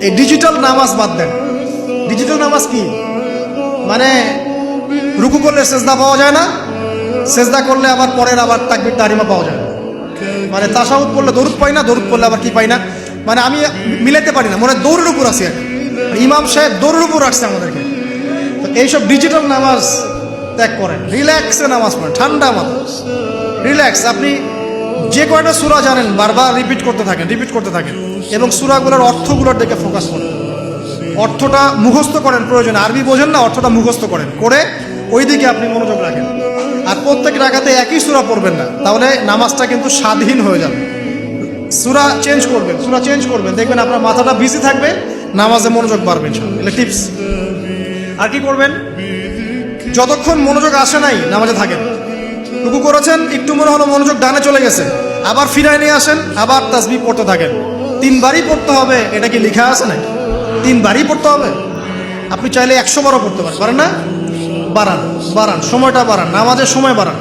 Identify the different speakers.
Speaker 1: এই ডিজিটাল নামাজ বাদ দেন। ডিজিটাল নামাজ কি? মানে রুকু করলে সেজদা পাওয়া যায় না, সেজদা করলে আবার পরের আবার তাকবীর তাহরিমা পাওয়া যায় না, মানে তাশাহুদ পড়লে দরুদ পাই না, দরুদ পড়লে আবার কি পাই না, মানে আমি মিলাতে পারি না, মনে হয় দৌড়ের উপর আছি। ইমাম সাহেব দৌড়ের উপর রাখছে আমাদেরকে। তো এইসব ডিজিটাল নামাজ ত্যাগ করেন, রিল্যাক্সে নামাজ পড়েন, ঠান্ডা মাথা, রিল্যাক্স। আপনি যে কয়টা সূরা জানেন বারবার রিপিট করতে থাকেন এবং সূরাগুলোর অর্থগুলোর দিকে ফোকাস করেন। অর্থটা মুখস্থ করেন, প্রয়োজনে আরবি বোঝেন না, অর্থটা মুখস্থ করেন, করে ওই দিকে আপনি মনোযোগ রাখেন। আর প্রত্যেক রাকাতে একই সূরা পড়বেন না, তাহলে নামাজটা কিন্তু স্বাধীন হয়ে যাবে। সূরা চেঞ্জ করবেন, দেখবেন আপনার মাথাটা বিজি থাকবে, নামাজে মনোযোগ বাড়বে ইনশাআল্লাহ। এটা টিপস। আর কি করবেন? যতক্ষণ মনোযোগ আসে নাই নামাজে থাকেন। রুকু করেছেন, একটু মনে হলো মনোযোগ ডানে চলে গেছে, আবার ফিরায় নিয়ে আসেন, আবার তাসবিহ পড়তে থাকেন। 3 বারই পড়তে হবে, এটা কি লেখা আছে নাকি? 3 বারই পড়তে হবে? আপনি চাইলে 100 বারও পড়তে পারেন না? বাড়ান, সময়টা বাড়ান, নামাজের সময় বাড়ান।